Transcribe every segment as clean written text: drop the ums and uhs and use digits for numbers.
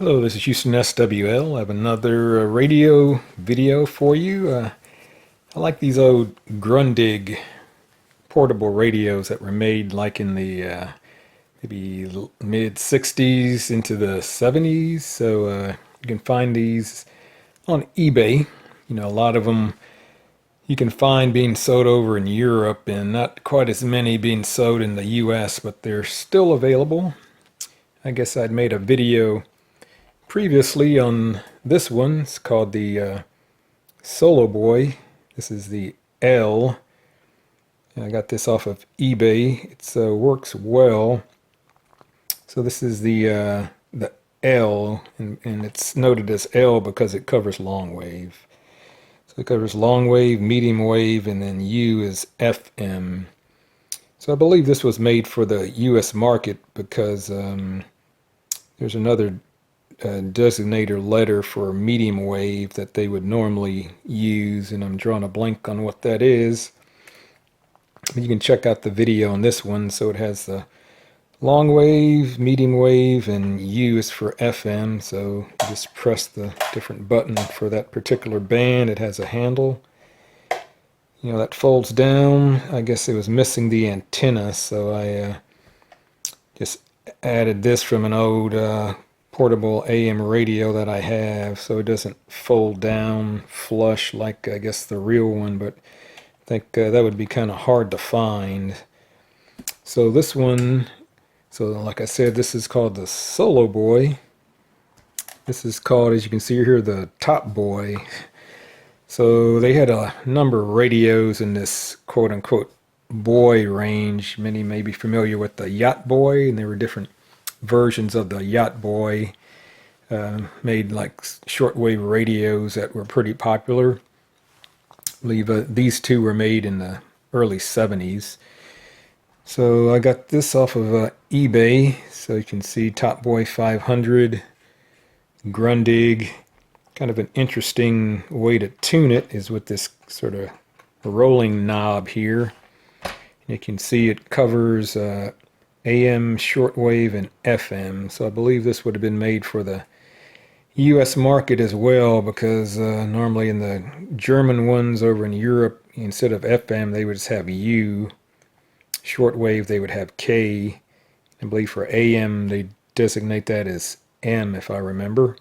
Hello, this is Houston SWL. I have another radio video for you. I like these old Grundig portable radios that were made like in the maybe mid 60s into the 70s. So you can find these on eBay. You know, a lot of them you can find being sold over in Europe and not quite as many being sold in the US, but they're still available. I guess I'd made a video previously on this one. It's called the Solo Boy. This is the L. I got this off of eBay. It works well. So this is the L, and it's noted as L because it covers long wave. So it covers long wave, medium wave, and then U is FM. So I believe this was made for the U.S. market because there's another designator letter for medium wave that they would normally use, and I'm drawing a blank on what that is. But you can check out the video on this one. So it has the long wave, medium wave, and U is for FM. So you just press the different button for that particular band. It has a handle, you know, that folds down. I guess it was missing the antenna, so I just added this from an old portable AM radio that I have, so it doesn't fold down flush like I guess the real one, but I think that would be kind of hard to find. So this one, so like I said, this is called the Solo Boy. This is called, as you can see here, the Top Boy. So they had a number of radios in this quote-unquote boy range. Many may be familiar with the Yacht Boy, and there were different versions of the Yacht Boy made like shortwave radios that were pretty popular. I believe these two were made in the early 70s. So I got this off of eBay. So you can see Top Boy 500, Grundig. Kind of an interesting way to tune it is with this sort of rolling knob here. You can see it covers AM, shortwave, and FM. So I believe this would have been made for the US market as well, because normally in the German ones over in Europe, instead of FM, they would just have U. Shortwave, they would have K. I believe for AM, they designate that as M, if I remember.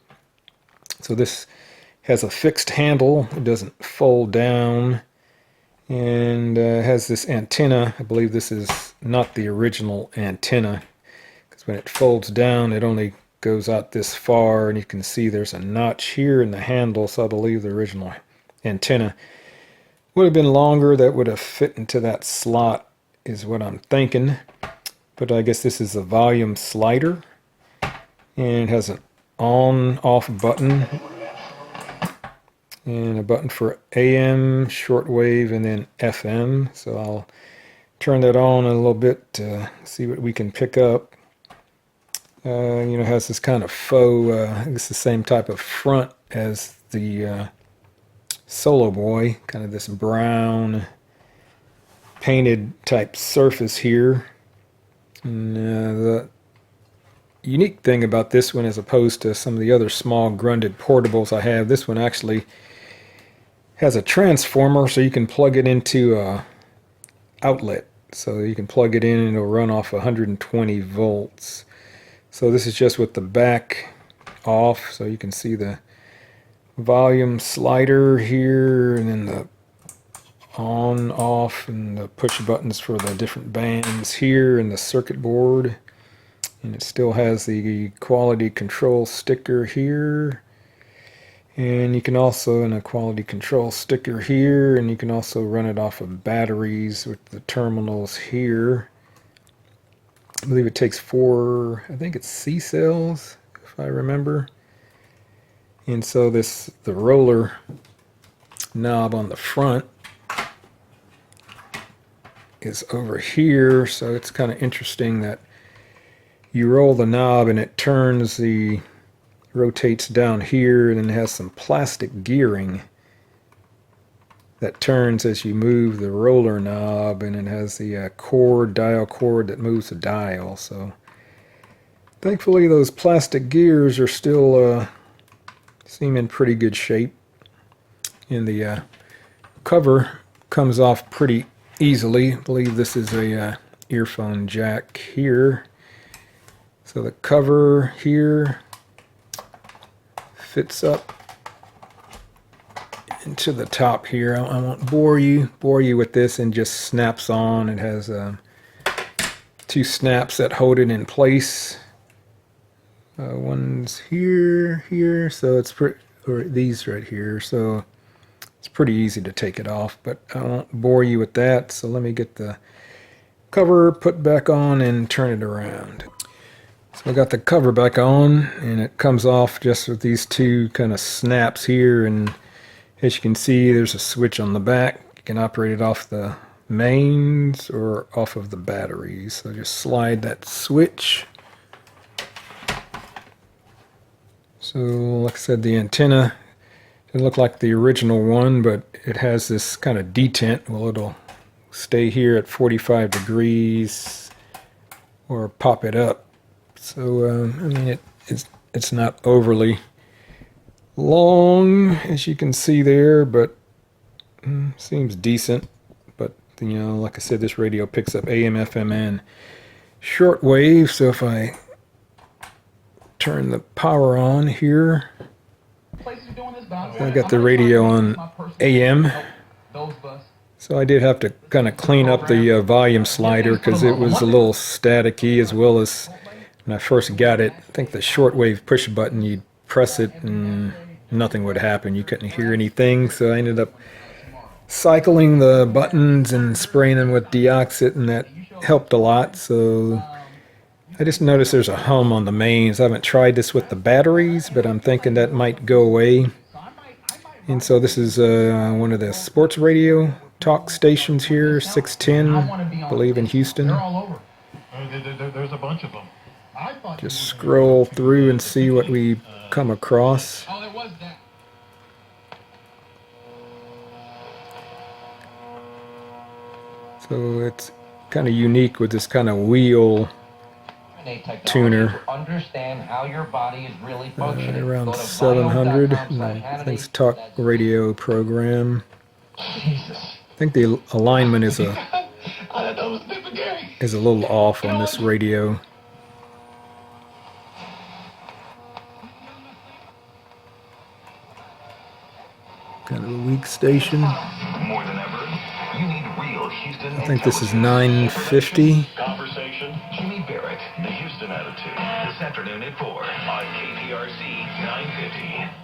So this has a fixed handle. It doesn't fold down. And has this antenna. I believe this is not the original antenna, because when it folds down it only goes out this far, and you can see there's a notch here in the handle. So I believe the original antenna would have been longer. That would have fit into that slot is what I'm thinking. But I guess this is a volume slider, and it has an on-off button and a button for AM, shortwave, and then FM. So I'll turn that on in a little bit to see what we can pick up. You know, it has this kind of faux, it's the same type of front as the Solo Boy, kind of this brown painted type surface here. And the unique thing about this one, as opposed to some of the other small Grundig portables I have, this one actually has a transformer, so you can plug it into a outlet. So you can plug it in and it'll run off 120 volts. So this is just with the back off, so you can see the volume slider here, and then the on, off, and the push buttons for the different bands here, and the circuit board. And it still has the quality control sticker here. And you can also, in a quality control sticker here, and you can also run it off of batteries with the terminals here. I believe it takes 4, I think it's C cells, if I remember. And so the roller knob on the front is over here. So it's kind of interesting that you roll the knob and it rotates down here, and then it has some plastic gearing that turns as you move the roller knob, and it has the dial cord that moves the dial. So Thankfully, those plastic gears are still seem in pretty good shape, and the cover comes off pretty easily. I believe this is a earphone jack here. So the cover here fits up into the top here. I won't bore you with this, and just snaps on. It has 2 snaps that hold it in place. One's here, so it's pretty, or these right here, so it's pretty easy to take it off, but I won't bore you with that. So let me get the cover put back on and turn it around. So I got the cover back on, and it comes off just with these 2 kind of snaps here, and as you can see, there's a switch on the back. You can operate it off the mains or off of the batteries. So just slide that switch. So like I said, the antenna didn't look like the original one, but it has this kind of detent. Well, it'll stay here at 45 degrees or pop it up. So I mean, it's not overly long, as you can see there, but seems decent. But you know, like I said, this radio picks up AM, FM, and shortwave. So if I turn the power on here, I got the radio on AM. So I did have to kind of clean up the volume slider because it was a little staticky, as well as when I first got it. I think the shortwave push button, you'd press it and nothing would happen. You couldn't hear anything. So I ended up cycling the buttons and spraying them with deoxit, and that helped a lot. So I just noticed there's a hum on the mains. I haven't tried this with the batteries, but I'm thinking that might go away. And so this is one of the sports radio talk stations here, 610, I believe, in Houston. There's a bunch of them. Just scroll through and see what we come across. So it's kind of unique with this kind of wheel tuner. Understand how your body is really functioning. Around 700. I think it's talk radio program. Jesus. I think the alignment is a little off on this radio. Kind of a weak station. More than ever, you need real Houston. I think this is 950. Conversation. Jimmy Barrett, the Houston Attitude. This afternoon at 4 on KPRC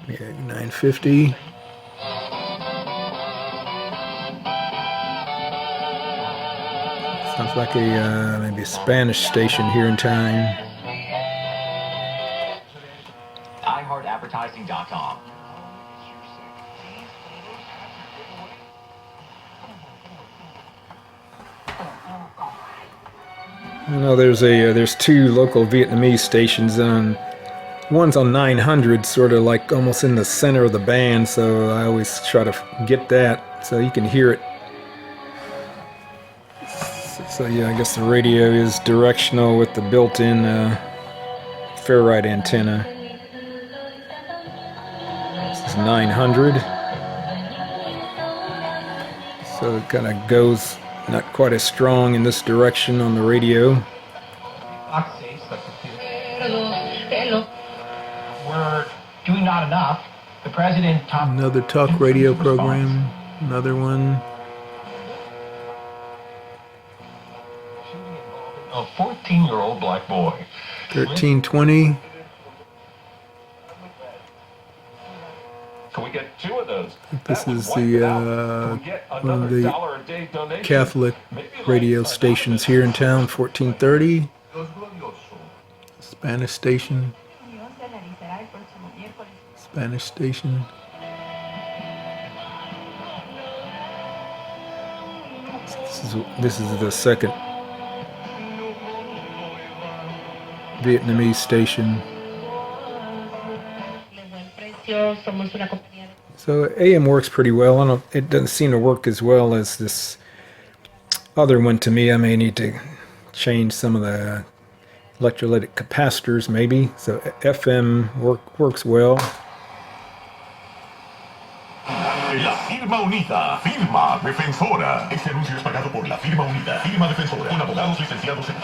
950. Yeah, 950. Sounds like a maybe a Spanish station here in town. iHeartAdvertising.com. You know, there's 2 local Vietnamese stations on. One's on 900, sort of like almost in the center of the band, so I always try to get that so you can hear it. So yeah, I guess the radio is directional with the built-in ferrite antenna. This is 900. So it kind of goes not quite as strong in this direction on the radio. We're doing not enough. The president... Another talk radio program. Another one. A 14-year-old black boy. 1320. Can we get 2 of those? This is the one of the Catholic radio stations here in town, 1430. Spanish station. Spanish station. This is the second Vietnamese station. So AM works pretty well. It doesn't seem to work as well as this other one to me. I may need to change some of the electrolytic capacitors maybe. So FM works well. La firma unida, firma defensora. Este anuncio es pagado por la firma unida, firma defensora, con abogados licenciados en...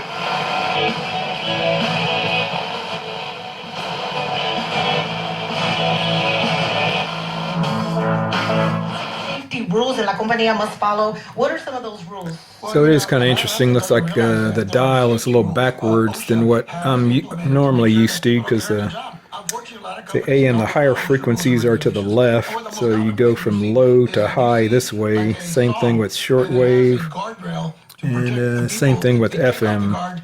50 rules that la compañía must follow. What are some of those rules? So it is kind of interesting. Looks like the dial is a little backwards than what I'm normally used to, because the AM, the higher frequencies are to the left, so you go from low to high this way. Same thing with shortwave, and same thing with FM.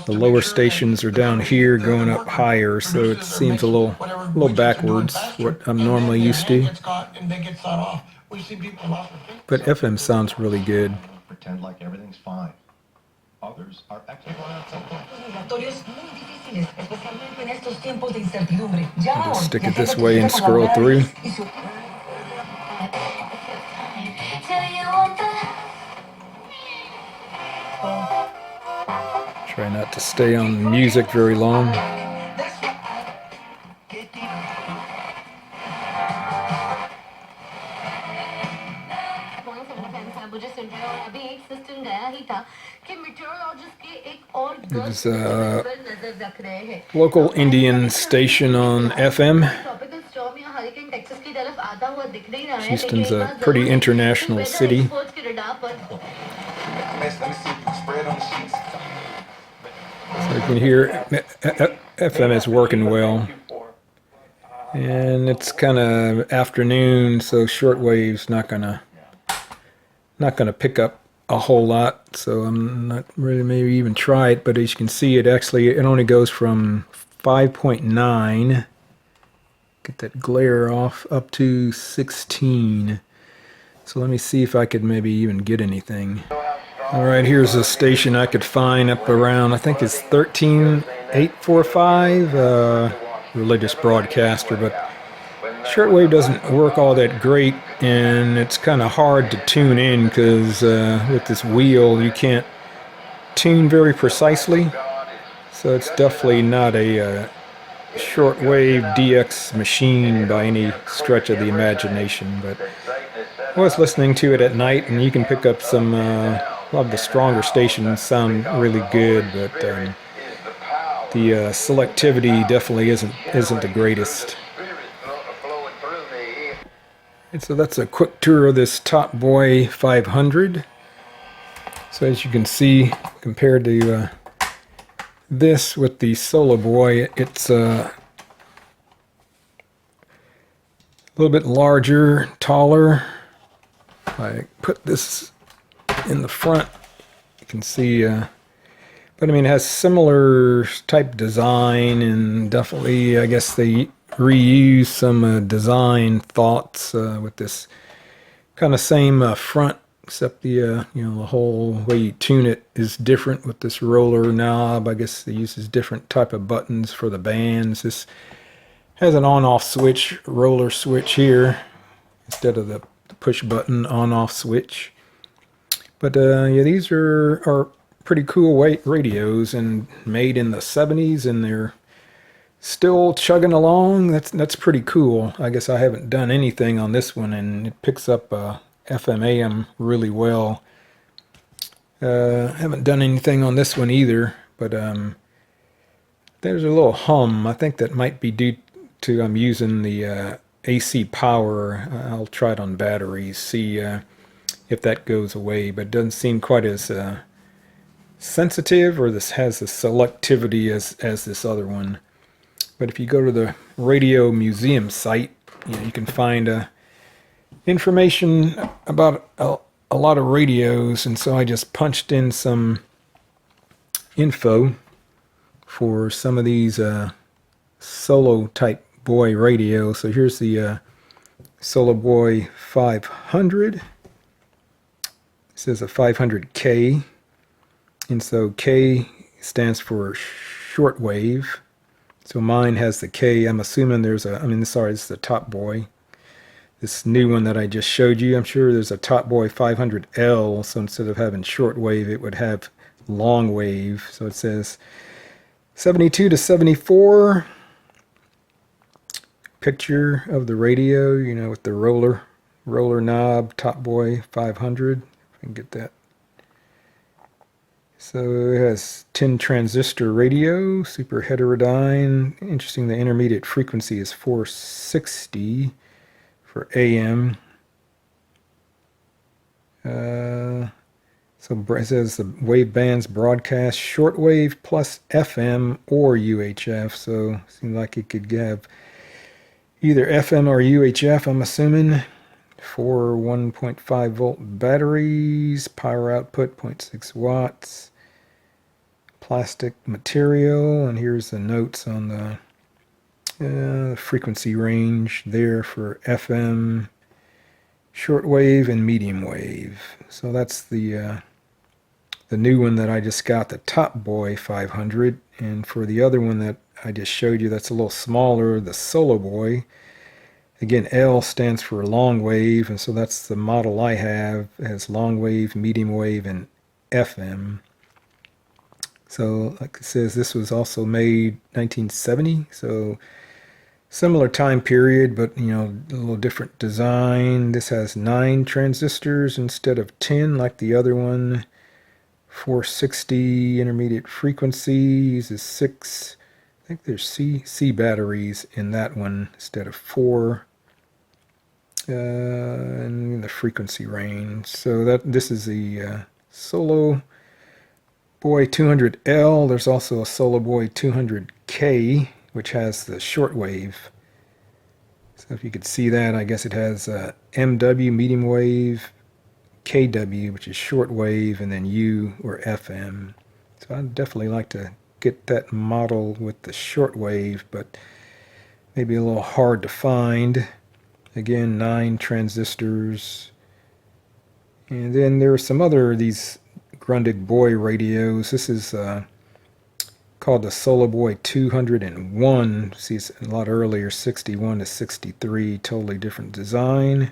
The lower stations are down here going up higher, so it seems a little backwards what I'm normally used to. But FM sounds really good. Pretend like everything's fine. Others are acting on Just stick it this way and scroll through. Try not to stay on music very long. There's a local Indian station on FM. Houston's a pretty international city. So you can hear FM is working well. And it's kind of afternoon, so shortwave's not gonna pick up a whole lot, so I'm not really maybe even try it. But as you can see, it only goes from 5.9, get that glare off, up to 16. So let me see if I could maybe even get anything. All right, here's a station I could find up around, I think it's 13845, religious broadcaster, but shortwave doesn't work all that great, and it's kind of hard to tune in because with this wheel you can't tune very precisely. So it's definitely not a shortwave DX machine by any stretch of the imagination. But I was listening to it at night, and you can pick up some. A lot of the stronger stations sound really good, but the selectivity definitely isn't the greatest. And so that's a quick tour of this Top Boy 500. So as you can see, compared to this with the Solo Boy, it's a little bit larger, taller. If I put this in the front, you can see, but I mean, it has similar type design, and definitely, I guess they reuse some design thoughts with this kind of same front, except the the whole way you tune it is different with this roller knob. I guess it uses different type of buttons for the bands. This has an on-off switch, roller switch here, instead of the push button on-off switch. But yeah, these are pretty cool radios, and made in the 70s, and they're still chugging along. That's pretty cool. I guess I haven't done anything on this one, and it picks up FM AM really well. Haven't done anything on this one either, but there's a little hum. I think that might be due to I'm using the AC power. I'll try it on batteries, see if that goes away, but it doesn't seem quite as sensitive, or this has the selectivity as this other one. But if you go to the Radio Museum site, you can find information about a lot of radios, and so I just punched in some info for some of these Solo type Boy radios. So here's the Solo Boy 500. It says a 500K, and so K stands for shortwave. So mine has the K. I'm assuming there's sorry, it's the Top Boy. This new one that I just showed you, I'm sure there's a Top Boy 500L, so instead of having shortwave, it would have long wave. So it says 72 to 74. Picture of the radio, you know, with the roller knob, Top Boy 500. If I can get that. So it has 10 transistor radio, super heterodyne. Interesting, the intermediate frequency is 460 for AM. So it says the wave bands broadcast shortwave plus FM or UHF. So it seems like it could have either FM or UHF, I'm assuming. 4 1.5 volt batteries, power output 0.6 watts, plastic material, and here's the notes on the frequency range there for FM, shortwave, and medium wave. So that's the new one that I just got, the Top Boy 500, and for the other one that I just showed you that's a little smaller, the Solo Boy. Again, L stands for long wave, and so that's the model I have. It has long wave, medium wave, and FM. So, like it says, this was also made 1970, so similar time period, but you know, a little different design. This has 9 transistors instead of 10, like the other one. 460 intermediate frequency, uses 6. I think there's C batteries in that one instead of 4. And the frequency range. So this is the Solo Boy 200L. There's also a Solo Boy 200K, which has the shortwave. So if you could see that, I guess it has MW, medium wave, KW, which is shortwave, and then U or FM. So I'd definitely like to get that model with the shortwave, but maybe a little hard to find. Again, 9 transistors. And then there are some other these Grundig Boy radios. This is called the Solo Boy 201. See, it's a lot earlier, 61 to 63, totally different design.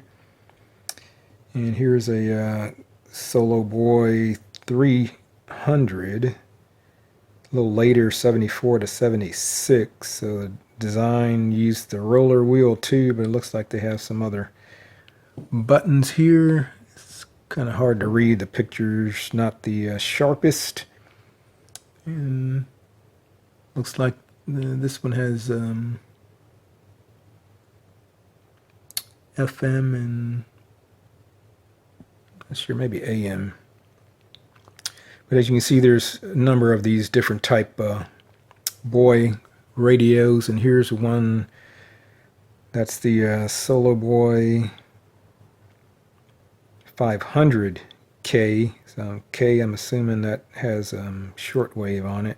And here's a Solo Boy 300, a little later, 74 to 76. So the design used the roller wheel too, but it looks like they have some other buttons here. It's kind of hard to read. The picture's not the sharpest. And looks like this one has FM and not sure, maybe AM. But as you can see, there's a number of these different type Boy radios, and here's one that's the Solo Boy 500K. So K, I'm assuming that has shortwave on it.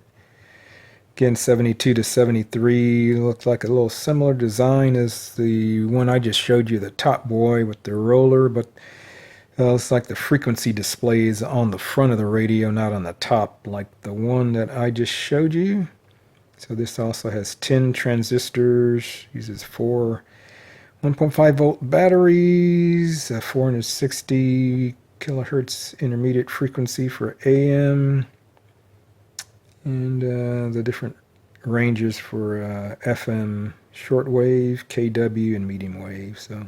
Again, 72 to 73, looks like a little similar design as the one I just showed you, the Top Boy with the roller, but it's like the frequency display is on the front of the radio, not on the top, like the one that I just showed you. So this also has 10 transistors, uses 4 1.5 volt batteries, 460 kilohertz intermediate frequency for AM, and the different ranges for FM, shortwave, KW, and medium wave. So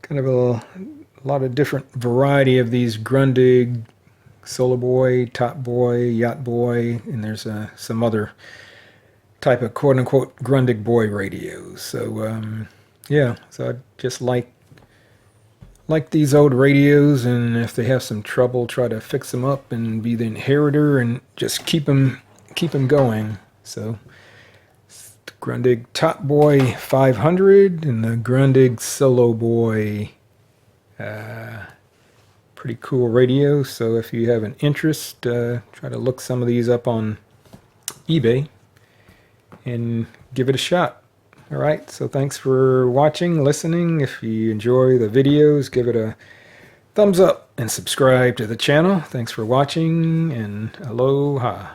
kind of a lot of different variety of these Grundig, Solo Boy, Top Boy, Yacht Boy, and there's some other type of quote-unquote Grundig Boy radios. So yeah, so I just like these old radios, and if they have some trouble, try to fix them up and be the inheritor and just keep them going. So the Grundig Top Boy 500 and the Grundig Solo Boy, pretty cool radio. So if you have an interest, try to look some of these up on eBay and give it a shot. All right, so thanks for watching, listening. If you enjoy the videos, give it a thumbs up and subscribe to the channel. Thanks for watching, and aloha.